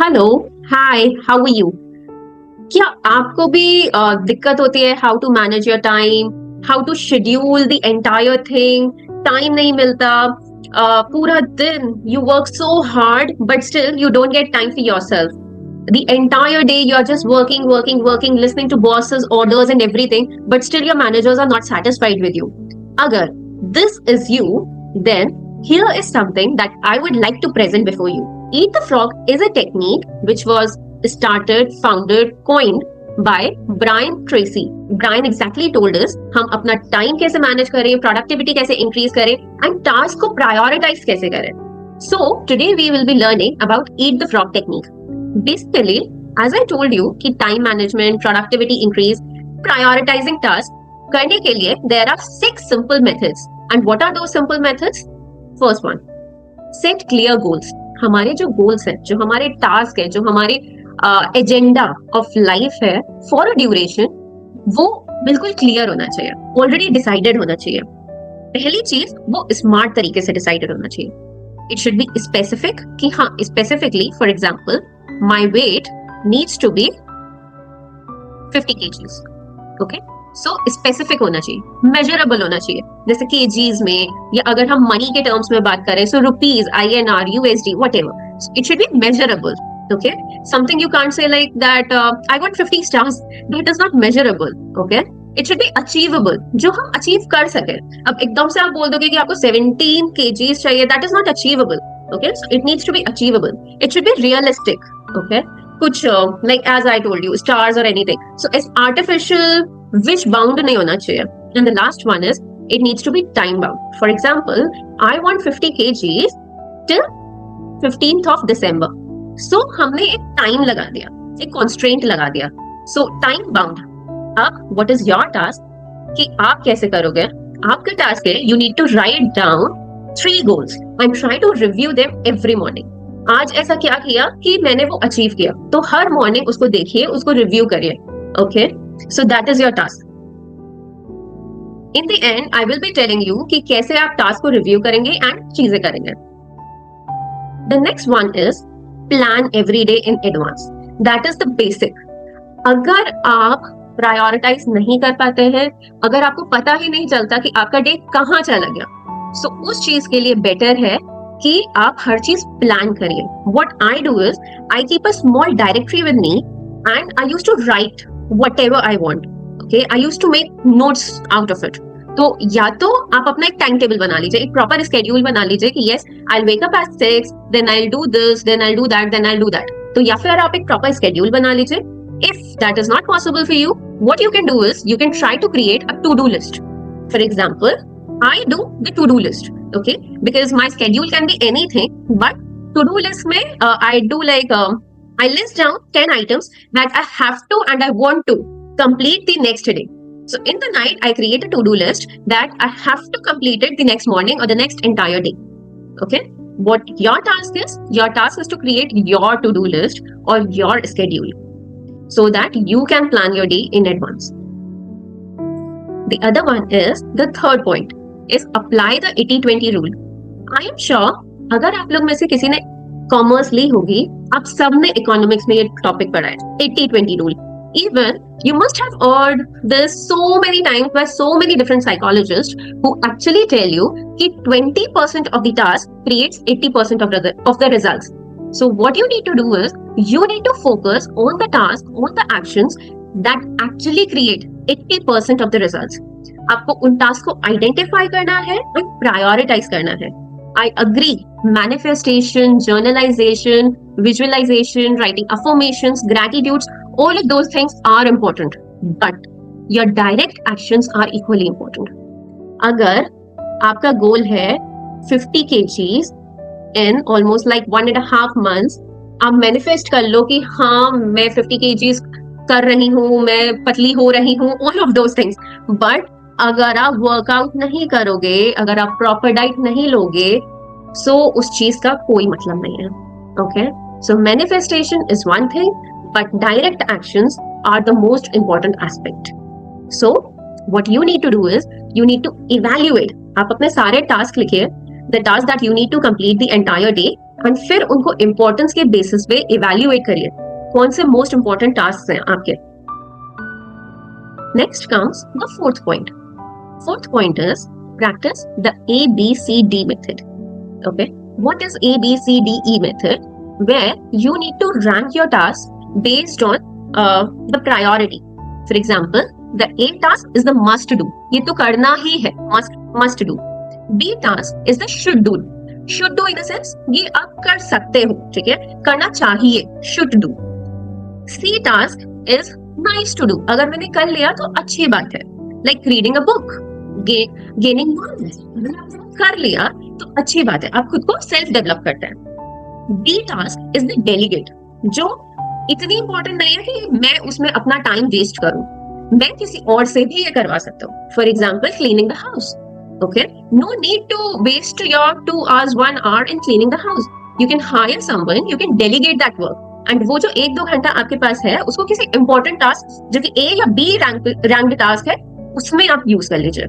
Hello. Hi, how are you? क्या आपको भी दिक्कत होती है how to manage your time, how to schedule the entire thing? Time नहीं मिलता। पूरा दिन you work so hard but still you don't get time for yourself. The entire day you are just working, listening to bosses orders and everything, but still your managers are not satisfied with you. Agar this is you, then here is something that I would like to present before you. Eat the frog is a technique which was started, founded, coined by Brian Tracy. Brian exactly told us हम अपना time कैसे manage करें, productivity कैसे increase करें and task को prioritise कैसे करें. So today we will be learning about Eat the Frog technique. Basically, as I told you कि time management, productivity increase, prioritizing task करने के लिए there are 6 simple methods. And what are those simple methods? First one, set clear goals. हमारे जो goals है, जो हमारे task है, जो हमारे एजेंडा ऑफ लाइफ है फॉर अ ड्यूरेशन, वो बिल्कुल क्लियर होना चाहिए, ऑलरेडी डिसाइडेड होना चाहिए. पहली चीज, वो स्मार्ट तरीके से डिसाइडेड होना चाहिए. इट शुड बी स्पेसिफिक कि हाँ, specifically for example my weight needs to be 50 kgs. Okay, so specific होना चाहिए, मेजरेबल होना चाहिए. जैसे केजीज में, या अगर हम मनी के टर्म्स में बात करें, so rupees, INR, USD, whatever, it should be measurable. Okay, something you can't say like that. I got 50 stars. That is not measurable. Okay, it should be achievable. जो हम achieve कर सके. अब एकदम से आप बोल दोगे कि आपको 17 kgs चाहिए. That is not achievable. Okay, so it needs to be achievable. It should be realistic. Okay, कुछ like as I told you, stars or anything. So it's artificial, wish bound नहीं होना चाहिए. And the last one is it needs to be time bound. For example, I want 50 kgs till 15th of December. So हमने एक time लगा दिया, एक constraint लगा दिया. So time bound. अब व्हाट इज योर टास्क कि आप कैसे करोगे? आपका टास्क है you need to write down 3 goals and try to review them every morning. आज ऐसा क्या किया कि मैंने वो अचीव किया, तो हर मॉर्निंग उसको देखिए, उसको रिव्यू करिए. Okay, so that is your task. In the end I will be telling you कि कैसे आप टास्क को रिव्यू करेंगे एंड चीजें करेंगे. The next one is plan every day in advance. That is the basic. अगर आप प्रायोरिटाइज नहीं कर पाते हैं, अगर आपको पता ही नहीं चलता कि आपका डे कहाँ चला गया, so उस चीज के लिए बेटर है कि आप हर चीज प्लान करिए. What I do is I keep a small directory with me and I used to write whatever I want. Okay, I used to make notes out of it. तो या तो आप अपना एक टाइम टेबल बना लीजिए, एक प्रॉपर स्केड्यूल बना लीजिए कि yes I will wake up at 6, then I will do this, then I will do that, then I will do that. तो या फिर आप एक प्रॉपर स्केड्यूल बना लीजिए. If that is not possible for you, what you can do is you can try to create a to do list. For example, I do the to do list. Okay, because my schedule can be anything, but to do list में I do like I list down 10 items that I have to and I want to complete the next day. So in the night, I create a to-do list that I have to complete it the next morning or the next entire day. Okay? What your task is to create your to-do list or your schedule so that you can plan your day in advance. The other one is, the third point is apply the 80-20 rule. I am sure अगर आप लोग में से किसी ने commerce ली होगी, आप सबने इकोनॉमिक्स में ये टॉपिक पढ़ा है, 80-20 rule. Even you must have heard this so many times by so many different psychologists who actually tell you that 20% of the task creates 80% of the results. So what you need to do is you need to focus on the task, on the actions that actually create 80% of the results. आपको उन task को identify करना है और prioritise करना है. I agree. Manifestation, journalization, visualization, writing affirmations, gratitudes, all of those things are important. But your direct actions are equally important. अगर आपका गोल है 50 kgs in almost like 1.5 months, आप मैनिफेस्ट कर लो कि हाँ मैं 50 kgs कर रही हूँ, मैं पतली हो रही हूँ, all of those things. But अगर आप वर्कआउट नहीं करोगे, अगर आप प्रॉपर डाइट नहीं लोगे, सो उस चीज का कोई मतलब नहीं है. Okay, so manifestation is one thing, but direct actions are the most important aspect. So what you need to do is you need to evaluate. आप अपने सारे टास्क लिखिए, the task that you need to complete the entire day, and फिर उनको importance के basis पे evaluate करिए कौन से मोस्ट इंपॉर्टेंट टास्क हैं आपके. Next comes the fourth point. Fourth point is practice the ABCD method. Okay, what is ABCDE method? Where you need to rank your tasks based on the priority. For example, the A task is the must do. ये तो करना ही है, must do. B task is the should do. Should do in a sense ये आप कर सकते हो, ठीक है, करना चाहिए, should do. C task is nice to do. अगर मैंने कर लिया तो अच्छी बात है, like reading a book, gaining knowledge. अगर आपने कर लिया तो अच्छी बात है, आप खुद को सेल्फ डेवलप करते हैं. D task is the delegate, जो इतनी इंपॉर्टेंट नहीं है कि मैं उसमें अपना टाइम वेस्ट करूं, मैं किसी और से भी ये करवा सकता हूँ. For example cleaning the house. Okay, no need to waste your 2 hours 1 hour in cleaning the house. You can hire someone, you can delegate that work. And वो जो 1-2 घंटा आपके पास है उसको किसी इंपॉर्टेंट टास्क जो कि A या B रैंक्ड टास्क है उसमें आप यूज कर लीजिए.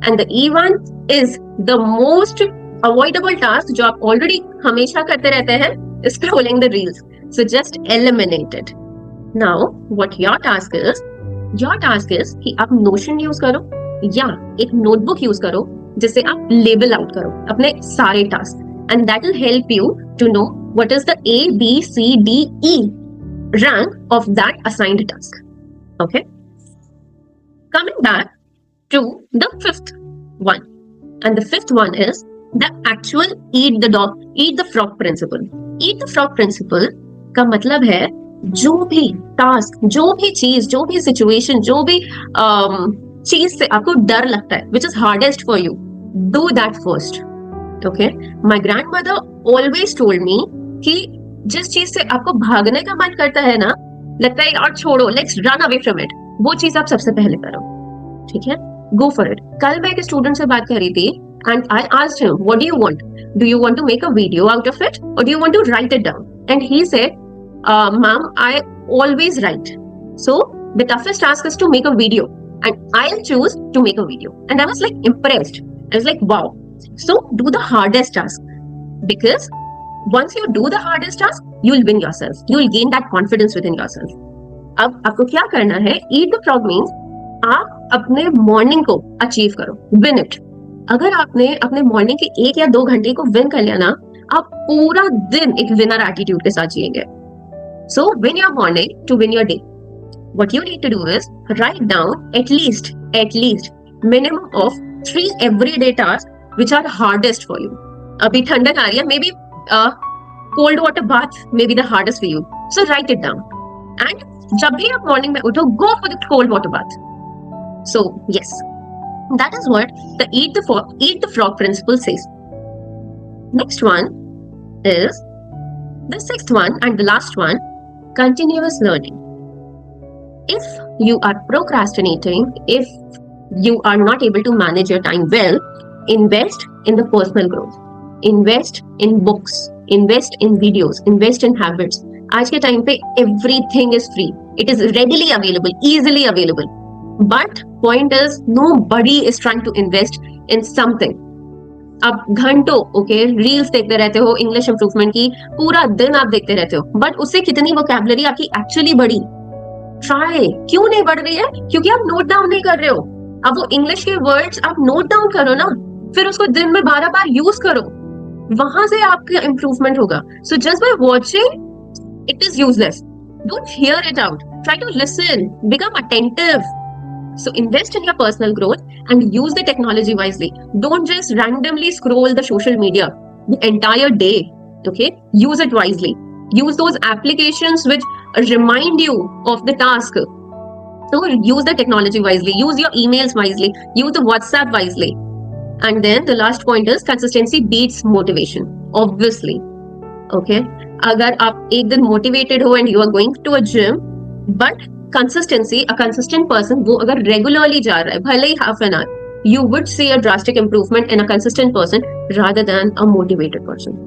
And the E1 is the most avoidable task जो आप ऑलरेडी हमेशा करते रहते हैं, scrolling the reels. So just eliminate it. Now what your task is, your task is कि आप नोशन यूज करो या एक नोटबुक यूज करो जिससे आप लेबल आउट करो अपने सारे task, and that will help you to know what is the A, B, C, D, E rank of that assigned task. Okay. Coming back to the fifth one. And the fifth one is the actual eat the frog principle. Eat the frog principle का मतलब है जो भी task, जो भी चीज, जो भी सिचुएशन, जो भी चीज से आपको डर लगता है, which is hardest for you, do that first. Okay. My grandmother always told me कि जिस चीज से आपको भागने का मन करता है ना, लगता है और छोड़ो, let's run away from it, वो चीज आप सबसे पहले करो, ठीक है, गो फॉर इट. कल मैं एक स्टूडेंट से बात कर रही थी and I asked him what do you want, do you want to make a video out of it और do you want to write it down? And he said ma'am I always write, so the toughest task is to make a video and I will choose to make a video. And I was like impressed, I was like wow. So do the hardest task, because once you do the hardest task, you will win yourself. You will gain that confidence within yourself. अब आपको क्या करना है? Eat the frog means आप अपने morning को achieve करो, win it. अगर आपने अपने मॉर्निंग के 1 या 2 घंटे को विन कर लिया ना, आप पूरा दिन एक विनर एटीट्यूड के साथ जिएंगे. So win your morning to win your day. What you need to do is write down at least minimum of 3 everyday tasks which are hardest for you. अभी ठंडक आ रही है, may be cold water bath may be the hardest for you, so write it down. And जब भी आप morning में उठो, go for the cold water bath. So yes, that is what the eat the frog principle says. Next one is the sixth one and the last one, continuous learning. If you are procrastinating, if you are not able to manage your time well, invest in the personal growth. Invest in books, invest in videos, invest in habits. आज के time पे everything is free. It is readily available, easily available. But point is, nobody is trying to invest in something. आप घंटों reels देखते रहते हो English improvement की, पूरा दिन आप देखते रहते हो, बट उससे कितनी वोकैबुलरी आपकी एक्चुअली बढ़ी? ट्राई. क्यों नहीं बढ़ रही है? क्योंकि आप नोट डाउन नहीं कर रहे हो. अब वो इंग्लिश के वर्ड्स आप नोट डाउन करो ना, फिर उसको दिन में 12 बार यूज करो, वहां से आपका इंप्रूवमेंट होगा. So just by watching it is useless. Don't hear it out, try to listen, become attentive. So invest in your personal growth and use the technology wisely. Don't just randomly scroll the social media the entire day. Okay, use it wisely. Use those applications which remind you of the task. So use the technology wisely, use your emails wisely, use the WhatsApp wisely. And then the last point is consistency beats motivation, obviously. Okay, अगर आप एक दिन motivated हो and you are going to a gym, but consistency, a consistent person, वो अगर regularly जा रहा है, भले ही half an hour, you would see a drastic improvement in a consistent person rather than a motivated person.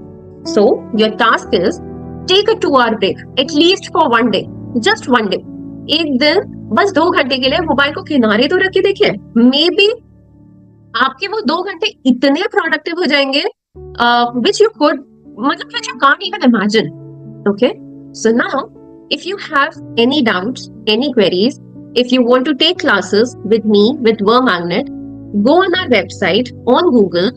So your task is take a 2-hour break, at least for one day, just one day. एक दिन बस 2 घंटे के लिए mobile को किनारे तो रख के देखिए, मे बी आपके वो 2 घंटे इतने प्रोडक्टिव हो जाएंगे, which you could which you can't even imagine. Okay, so now if you have any doubts, any queries, if you want to take classes with me with Magnet, go on our website on Google,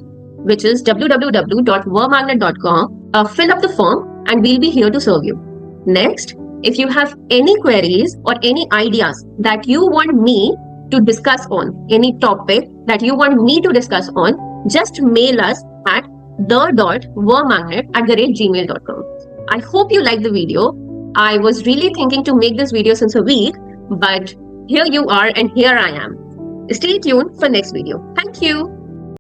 which is www.vermagnet.com. Fill up the form and we'll be here to serve you. Next, if you have any queries or any ideas that you want me to discuss on, any topic that you want me to discuss on, just mail us at the.vermagnet@gmail.com. I hope you liked the video. I was really thinking to make this video since a week, but here you are and here I am. Stay tuned for next video. Thank you.